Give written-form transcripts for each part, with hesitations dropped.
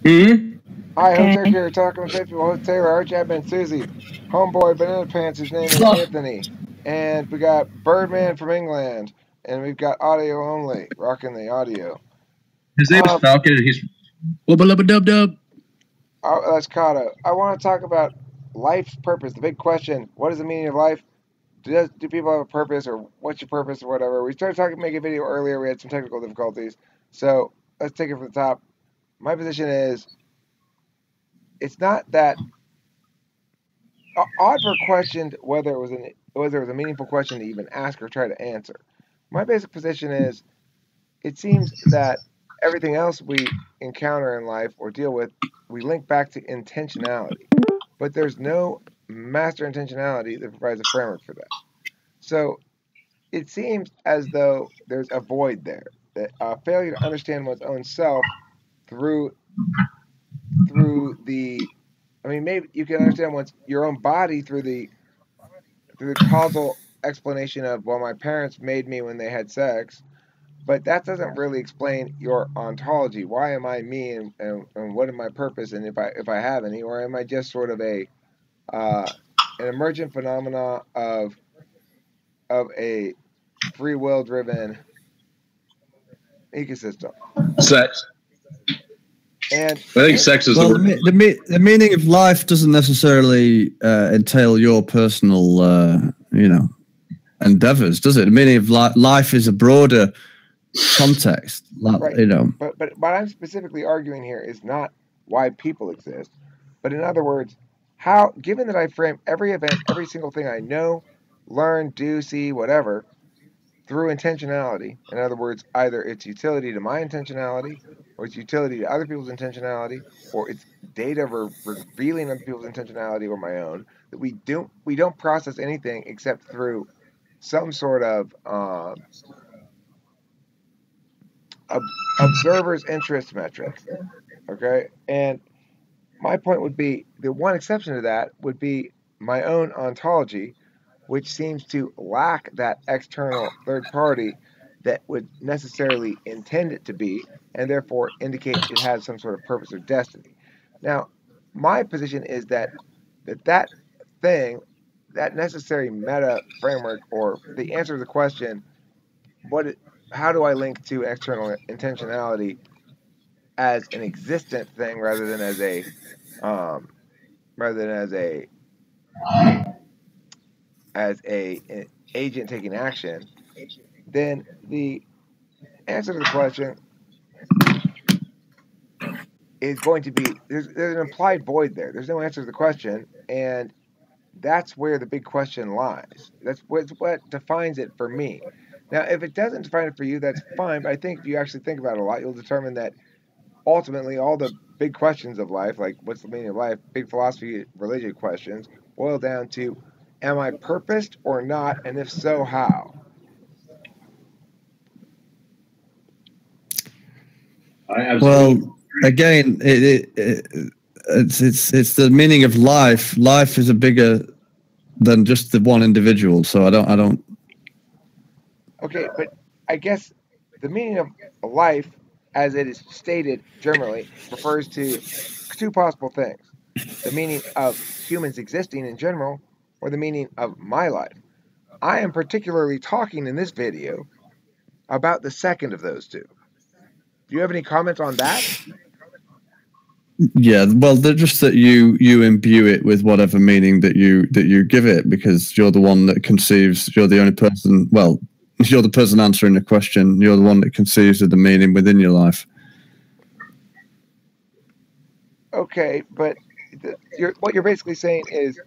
Hmm. Hi, Okay. Hotek here, talking with faithful host Taylor, Archab, and Susie. Homeboy Banana Pants, his name is Anthony. And we got Birdman from England. And we've got audio only, rocking the audio. His name is Falcon, and he's wubba lubba dub dub. That's Kato. I want to talk about life's purpose, the big question. What is the meaning of life? Do people have a purpose, or what's your purpose, or whatever? We started making a video earlier. We had some technical difficulties. So let's take it from the top. My position is it's not that odd for a question whether it was a meaningful question to even ask or try to answer. My basic position is it seems that everything else we encounter in life or deal with, we link back to intentionality, but there's no master intentionality that provides a framework for that. So it seems as though there's a void there, that a failure to understand one's own self through the I mean, maybe you can understand your own body through the causal explanation of, well, my parents made me when they had sex, but that doesn't really explain your ontology. Why am I me, and what is my purpose, and if I have any, or am I just sort of uh, an emergent phenomena of a free will driven ecosystem? Sex. And I think sex is the Well, word. the meaning of life doesn't necessarily entail your personal, endeavors, does it? The meaning of life is a broader context, right. you know. But what I'm specifically arguing here is not why people exist, but in other words, how, given that I frame every event, every single thing I know, learn, do, see, whatever, through intentionality. In other words, either its utility to my intentionality, or its utility to other people's intentionality, or its data revealing other people's intentionality or my own. That we don't process anything except through some sort of observer's interest metric. Okay, and my point would be the one exception to that would be my own ontology, which seems to lack that external third party that would necessarily intend it to be, and therefore indicate it has some sort of purpose or destiny. Now, my position is that thing, that necessary meta framework, or the answer to the question, how do I link to external intentionality as an existent thing rather than as a um, rather than as a an agent taking action, then the answer to the question is going to be there's an implied void there. There's no answer to the question, and that's where the big question lies. That's what defines it for me. Now, if it doesn't define it for you, that's fine. But I think if you actually think about it a lot, you'll determine that ultimately all the big questions of life, like what's the meaning of life, big philosophy related questions, boil down to, am I purposed or not, and if so, how? Well, again, it's the meaning of life. Life is a bigger than just the one individual. So I don't. Okay, but I guess the meaning of life, as it is stated generally, refers to two possible things: the meaning of humans existing in general, or the meaning of my life. I am particularly talking in this video about the second of those two. Do you have any comments on that? Yeah, well, they're just that you imbue it with whatever meaning that you give it, because you're the one that conceives. You're the only person. Well, you're the person answering the question. You're the one that conceives of the meaning within your life. Okay, but what you're basically saying is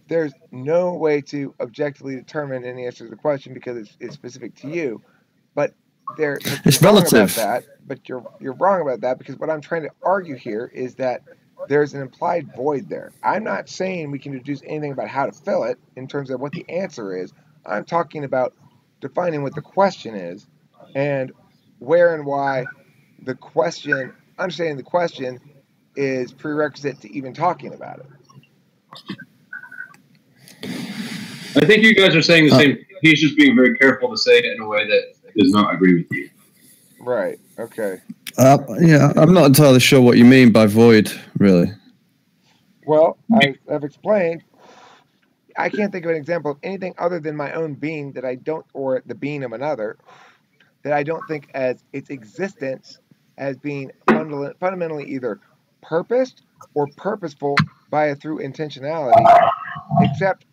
there's no way to objectively determine any answer to the question because it's specific to you. But you're It's wrong about relative. that. But you're wrong about that, because what I'm trying to argue here is that there's an implied void there. I'm not saying we can deduce anything about how to fill it in terms of what the answer is. I'm talking about defining what the question is, and where and why the question, understanding the question, is prerequisite to even talking about it. I think you guys are saying the same. He's just being very careful to say it in a way that does not agree with you. Right. Okay. Yeah, I'm not entirely sure what you mean by void, really. Well, I've explained. I can't think of an example of anything other than my own being that I don't, or the being of another, that I don't think as its existence as being fundamentally either purposed or purposeful through intentionality, except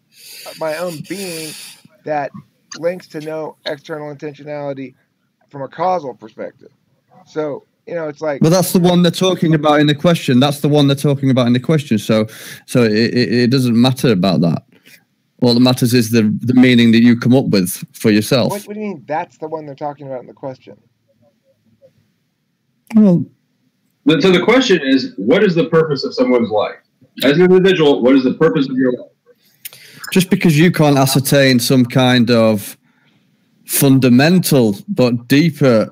my own being that links to no external intentionality from a causal perspective. So, it's like. Well, that's the one they're talking about in the question. That's the one they're talking about in the question. So it doesn't matter about that. All that matters is the meaning that you come up with for yourself. What do you mean that's the one they're talking about in the question? Well, so the question is, what is the purpose of someone's life? As an individual, what is the purpose of your life? Just because you can't ascertain some kind of fundamental but deeper,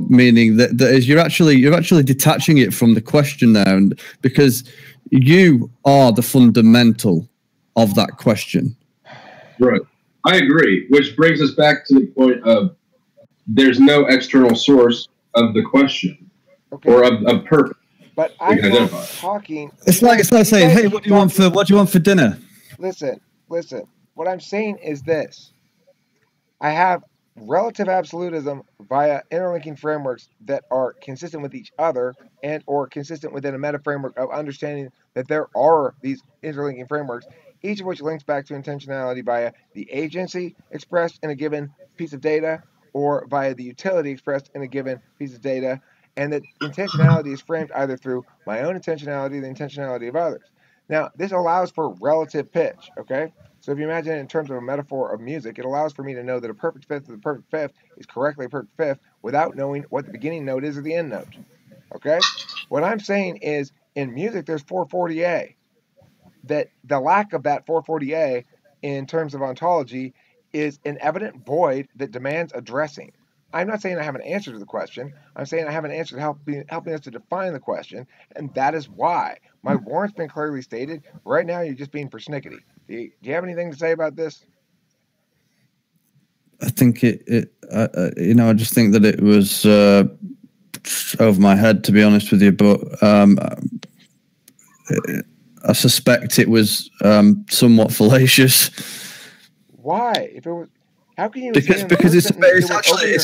meaning that is you're actually detaching it from the question there, and because you are the fundamental of that question. Right. I agree, which brings us back to the point of there's no external source of the question or of purpose. But I'm not talking. It's like saying, "Hey, what do you want for dinner?" Listen. What I'm saying is this: I have relative absolutism via interlinking frameworks that are consistent with each other and or consistent within a meta framework of understanding that there are these interlinking frameworks, each of which links back to intentionality via the agency expressed in a given piece of data or via the utility expressed in a given piece of data, and that intentionality is framed either through my own intentionality or the intentionality of others. Now, this allows for relative pitch, okay? So if you imagine it in terms of a metaphor of music, it allows for me to know that a perfect fifth of the perfect fifth is correctly a perfect fifth without knowing what the beginning note is or the end note, okay? What I'm saying is, in music, there's 440A. That the lack of that 440A in terms of ontology is an evident void that demands addressing. I'm not saying I have an answer to the question. I'm saying I have an answer to helping us to define the question, and that is why. My warrant's been clearly stated. Right now, you're just being persnickety. Do you have anything to say about this? I think I just think that it was over my head, to be honest with you, but I suspect it was somewhat fallacious. Why? If it was, how can you? Because it's actually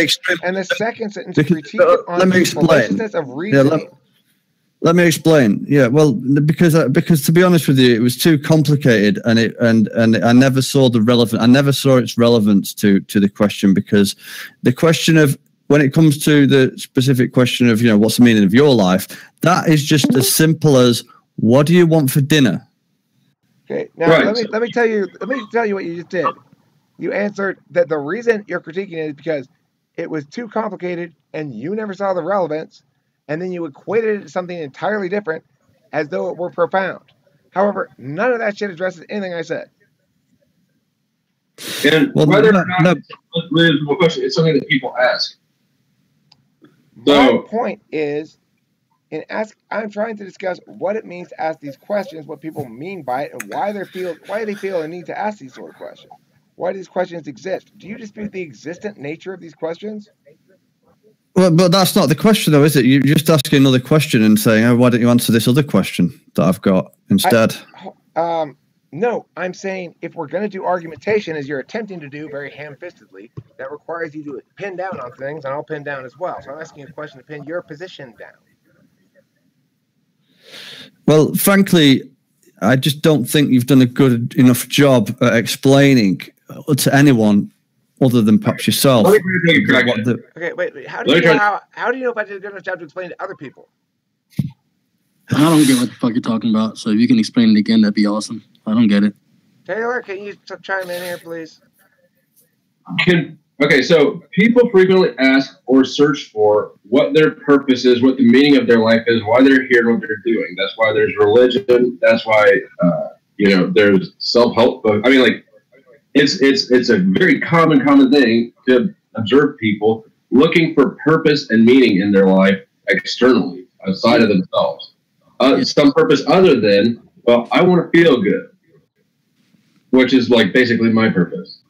extreme. And the second sentence critique it on let me the explain. fallaciousness of reasoning. Let me explain. Yeah, well, because to be honest with you, it was too complicated, and I never saw its relevance to the question, because the question of, when it comes to the specific question of, what's the meaning of your life, that is just as simple as, what do you want for dinner? Okay, now let me tell you what you just did. You answered that the reason you're critiquing it is because it was too complicated and you never saw the relevance, and then you equated it to something entirely different as though it were profound. However, none of that shit addresses anything I said. And whether or not it's a reasonable question, it's something that people ask. My point is, I'm trying to discuss what it means to ask these questions, what people mean by it, and why they feel a need to ask these sort of questions. Why these questions exist? Do you dispute the existent nature of these questions? Well, but that's not the question, though, is it? You're just asking another question and saying, "Oh, why don't you answer this other question that I've got instead?" No, I'm saying if we're going to do argumentation, as you're attempting to do very ham-fistedly, that requires you to pin down on things, and I'll pin down as well. So I'm asking a question to pin your position down. Well, frankly, I just don't think you've done a good enough job at explaining to anyone other than perhaps yourself. Okay, wait. How do you know if I did a good enough job to explain to other people? I don't get what the fuck you're talking about. So if you can explain it again, that'd be awesome. I don't get it. Taylor, can you chime in here, please? Okay, so people frequently ask or search for what their purpose is, what the meaning of their life is, why they're here, and what they're doing. That's why there's religion. That's why there's self-help books. I mean, like, it's a very common thing to observe people looking for purpose and meaning in their life externally, outside of themselves. Some purpose other than, well, I want to feel good, which is like basically my purpose.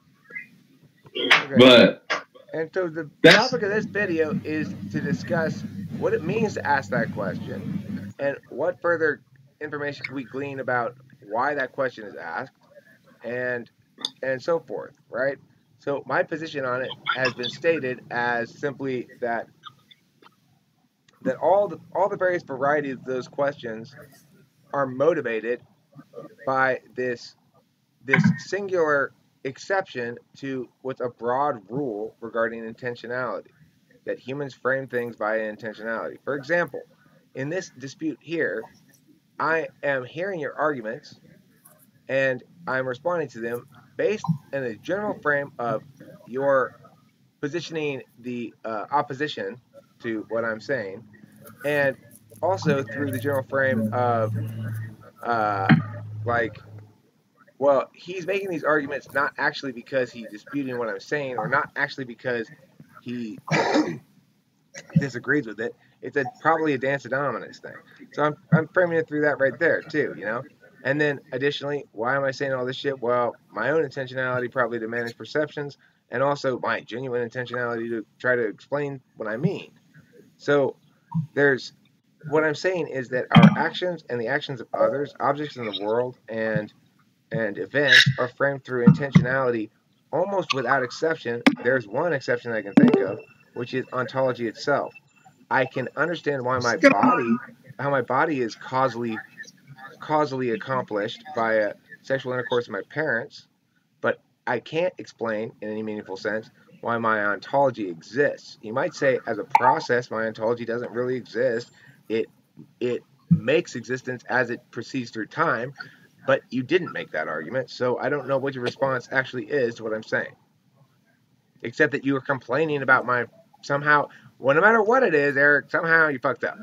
Okay. But And so the topic of this video is to discuss what it means to ask that question and what further information can we glean about why that question is asked and so forth, right? So my position on it has been stated as simply that all the various varieties of those questions are motivated by this singular exception to what's a broad rule regarding intentionality, that humans frame things by intentionality. For example, in this dispute here, I am hearing your arguments and I'm responding to them based in a general frame of your positioning the opposition to what I'm saying, and also through the general frame of like, well, he's making these arguments not actually because he's disputing what I'm saying, or not actually because he disagrees with it. It's probably a dance anonymous thing. So I'm framing it through that right there too, you know. And then additionally, why am I saying all this shit? Well, my own intentionality probably to manage perceptions, and also my genuine intentionality to try to explain what I mean. So there's what I'm saying is that our actions and the actions of others, objects in the world, and events are framed through intentionality almost without exception. There's one exception I can think of, which is ontology itself. I can understand why how my body is causally accomplished via sexual intercourse with my parents, but I can't explain in any meaningful sense why my ontology exists. You might say, as a process, my ontology doesn't really exist. It makes existence as it proceeds through time, but you didn't make that argument, so I don't know what your response actually is to what I'm saying. Except that you are complaining about my somehow, well, no matter what it is, Eric, somehow you fucked up.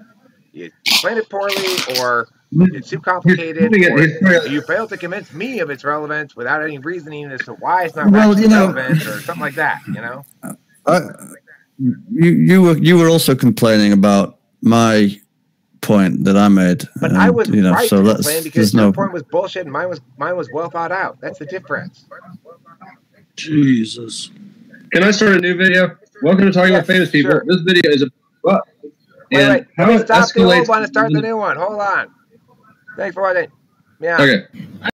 You explained it poorly, or it's too complicated, or you failed to convince me of its relevance without any reasoning as to why it's not relevant, or something like that, you know? You were also complaining about my point that I made, but I was right to complain because your point was bullshit and mine was well thought out. That's the difference. Jesus. Can I start a new video? Welcome to Talking About Famous People. Sure. This video is about wait. Let me stop the old one and start the new one. Hold on. Thanks for watching. Yeah. Okay.